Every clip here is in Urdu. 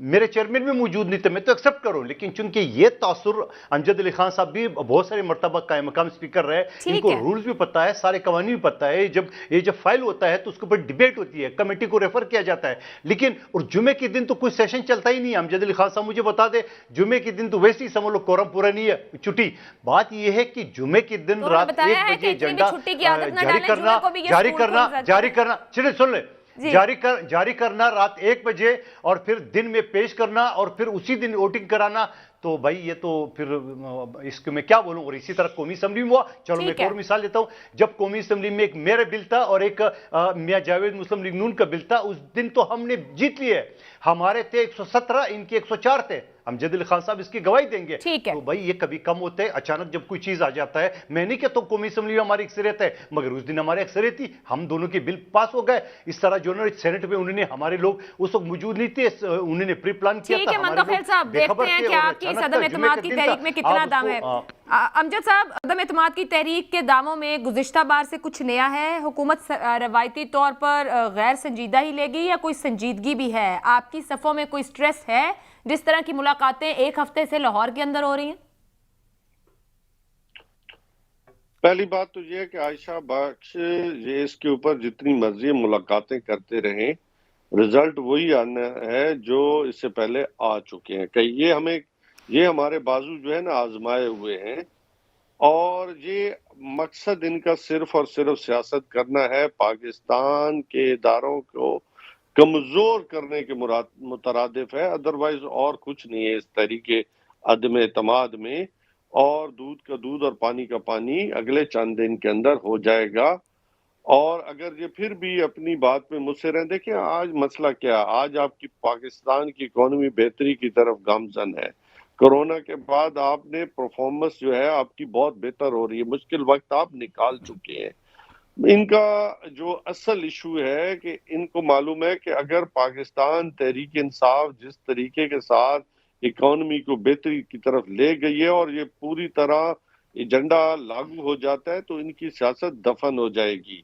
میرے چیئرمین بھی موجود نہیں تھے, میں تو ایکسپٹ کروں, لیکن چونکہ یہ تاثر امجد علی خان صاحب بھی بہت سارے مرتبہ قائم مقام اسپیکر رہے, ان کو رولز بھی پتا ہے, سارے قوانین بھی پتا ہے, جب فائل ہوتا ہے تو اس کے اوپر ڈیبیٹ ہوتی ہے, کمیٹی کو ریفر کیا جاتا ہے, لیکن اور جمعے کے دن تو کوئی سیشن چلتا ہی نہیں ہے. امجد علی خان صاحب مجھے بتا دے, جمعے کے دن تو ویسے ہی سمجھ لو کورم پورا نہیں ہے, چھٹی. بات یہ ہے کہ جمعے کے دن رات 1 بجے ایجنڈا جاری کرنا چلے سن لے, جاری کرنا رات 1 بجے اور پھر دن میں پیش کرنا اور پھر اسی دن ووٹنگ کرانا, تو بھائی یہ تو پھر اس کو میں کیا بولوں. اور اسی طرح قومی اسمبلی میں ہوا. چلو میں ایک اور مثال دیتا ہوں, جب قومی اسمبلی میں ایک میرا بل تھا اور ایک میاں جاوید مسلم لیگ نون کا بل تھا, اس دن تو ہم نے جیت لیے, ہمارے تھے 117, ان کے 104 تھے. امجد علی خان صاحب اس کی گواہی دیں گے. تو بھائی یہ کبھی کم ہوتے ہیں اچانک جب کوئی چیز آ جاتا ہے. میں نہیں کہتا قومی اسمبلی میں ہماری اکثریت ہے, مگر اس دن ہماری اکثریت تھی, ہم دونوں کے بل پاس ہو گئے. اس طرح جو سینٹ میں انہوں نے, ہمارے لوگ اس وقت موجود نہیں تھے, انہوں نے پری پلان کیا تھا. منتخب صاحب دیکھتے ہیں کہ آپ کی اس عدم اعتماد کی تحریک میں کتنا دام ہے. امجد صاحب, عدم اعتماد کی تحریک کے داموں میں گزشتہ بار سے کچھ نیا ہے؟ حکومت روایتی طور پر غیر سنجیدہ ہی لے گی یا کوئی سنجیدگی بھی ہے؟ آپ کی صفوں میں کوئی سٹریس ہے جس طرح کی ملاقاتیں ایک ہفتے سے لاہور کے اندر ہو رہی ہیں؟ پہلی بات تو یہ ہے کہ عائشہ بخش یہ اس کے اوپر جتنی مرضی ملاقاتیں کرتے رہیں, رزلٹ وہی آنا ہے جو اس سے پہلے آ چکے ہیں. کہ یہ ہمارے بازو جو ہے نا آزمائے ہوئے ہیں, اور یہ مقصد ان کا صرف اور صرف سیاست کرنا ہے, پاکستان کے اداروں کو کمزور کرنے کے مترادف ہے. ادروائز اور کچھ نہیں ہے اس طریقے عدم اعتماد میں. اور دودھ کا دودھ اور پانی کا پانی اگلے چند دن کے اندر ہو جائے گا. اور اگر یہ پھر بھی اپنی بات میں مصر ہیں, دیکھیں آج مسئلہ کیا, آج آپ کی پاکستان کی اکانومی بہتری کی طرف گامزن ہے. کرونا کے بعد آپ نے پرفارمنس جو ہے آپ کی بہت بہتر ہو رہی ہے, مشکل وقت آپ نکال چکے ہیں. ان کا جو اصل ایشو ہے کہ ان کو معلوم ہے کہ اگر پاکستان تحریک انصاف جس طریقے کے ساتھ اکانومی کو بہتری کی طرف لے گئی ہے اور یہ پوری طرح ایجنڈا لاگو ہو جاتا ہے تو ان کی سیاست دفن ہو جائے گی.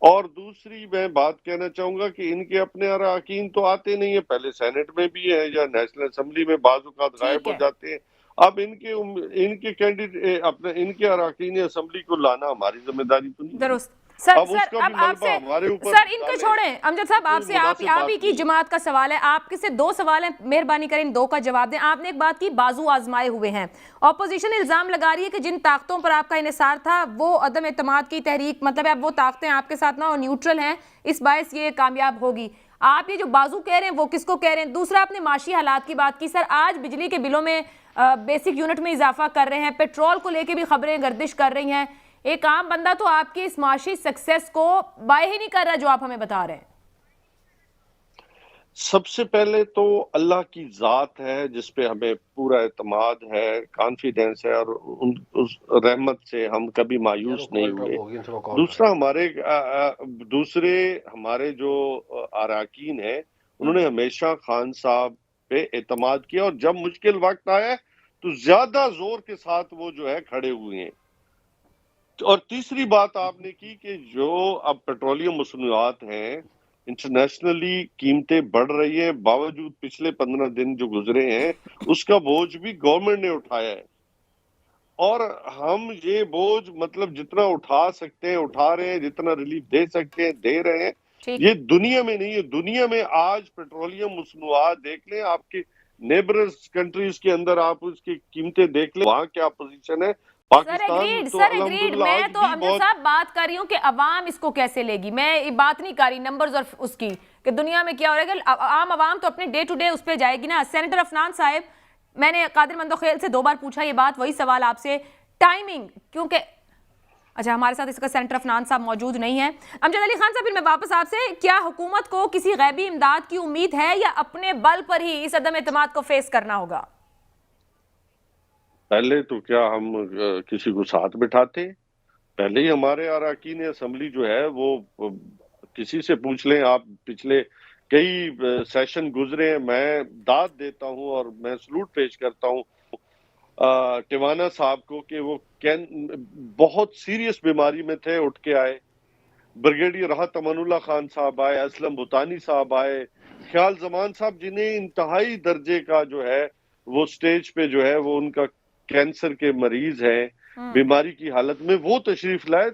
اور دوسری میں بات کہنا چاہوں گا کہ ان کے اپنے اراکین تو آتے نہیں ہیں, پہلے سینٹ میں بھی ہیں یا نیشنل اسمبلی میں بعض اوقات غائب ہو جاتے ہیں. اب ان کے کینڈیڈیٹ اپنے ان کے اراکین اسمبلی کو لانا ہماری ذمہ داری تو نہیں. درست. سر اب آپ سے, سر ان کو چھوڑیں, امجد صاحب آپ سے آپ ہی کی جماعت کا سوال ہے, آپ کے سے 2 سوال ہیں, مہربانی کریں ان 2 کا جواب دیں. آپ نے ایک بات کی بازو آزمائے ہوئے ہیں, اپوزیشن الزام لگا رہی ہے کہ جن طاقتوں پر آپ کا انحصار تھا وہ عدم اعتماد کی تحریک, مطلب اب وہ طاقتیں آپ کے ساتھ نہ اور نیوٹرل ہیں, اس باعث یہ کامیاب ہوگی. آپ یہ جو بازو کہہ رہے ہیں وہ کس کو کہہ رہے ہیں؟ دوسرا آپ نے معاشی حالات کی بات کی. سر آج بجلی کے بلوں میں بیسک یونٹ میں اضافہ کر رہے ہیں, پیٹرول کو لے کے بھی خبریں گردش کر رہی ہیں. ایک عام بندہ تو آپ کی اس معاشی سکسیس کو بائے ہی نہیں کر رہا جو آپ ہمیں بتا رہے ہیں. سب سے پہلے تو اللہ کی ذات ہے جس پہ ہمیں پورا اعتماد ہے, کانفیڈنس ہے, اور اس رحمت سے ہم کبھی مایوس نہیں ہوئے. دوسرے ہمارے جو اراکین ہیں انہوں نے ہمیشہ خان صاحب پہ اعتماد کیا, اور جب مشکل وقت آیا تو زیادہ زور کے ساتھ وہ جو ہے کھڑے ہوئے ہیں. اور تیسری بات آپ نے کی کہ جو اب پیٹرولیم مصنوعات ہیں انٹرنیشنلی قیمتیں بڑھ رہی ہیں, باوجود پچھلے 15 دن جو گزرے ہیں اس کا بوجھ بھی گورنمنٹ نے اٹھایا ہے. اور ہم یہ بوجھ مطلب جتنا اٹھا سکتے ہیں اٹھا رہے ہیں, جتنا ریلیف دے سکتے ہیں دے رہے ہیں. یہ دنیا میں نہیں ہے, دنیا میں آج پیٹرولیم مصنوعات دیکھ لیں, آپ کے نیبرز کنٹریز کے اندر آپ اس کی قیمتیں دیکھ لیں, وہاں کیا پوزیشن ہے. سر اگریڈ, میں تو امجد صاحب بات کر رہی ہوں کہ عوام اس کو کیسے لے گی. میں بات نہیں کر رہی نمبرز اور اس کی کہ دنیا میں کیا ہو رہا ہے, کہ عام عوام تو اپنے ڈے ٹو ڈے اس پہ جائے گی نا. سینیٹر افنان صاحب, میں نے قادر مندوخیل سے 2 بار پوچھا یہ بات, وہی سوال آپ سے, ٹائمنگ, کیونکہ اچھا ہمارے ساتھ اس کا سینیٹر افنان صاحب موجود نہیں ہیں. امجد علی خان صاحب پھر میں واپس آپ سے, کیا حکومت کو کسی غیبی امداد کی امید ہے یا اپنے بل پر ہی اس عدم اعتماد کو فیس کرنا ہوگا؟ پہلے تو کیا ہم کسی کو ساتھ بٹھاتے, پہلے ہی ہمارے اراکین اسمبلی جو ہے وہ کسی سے پوچھ لیں آپ, پچھلے کئی سیشن گزرے ہیں, میں داد دیتا ہوں اور میں سلوٹ پیش کرتا ہوں ٹیوانا صاحب کو کہ وہ بہت سیریس بیماری میں تھے, اٹھ کے آئے. بریگیڈیئر راحت امان اللہ خان صاحب آئے, اسلم بھوتانی صاحب آئے, خیال زمان صاحب جنہیں انتہائی درجے کا جو ہے وہ سٹیج پہ جو ہے وہ ان کا کینسر کے مریض ہیں، بیماری کی حالت میں، وہ تشریف لائے.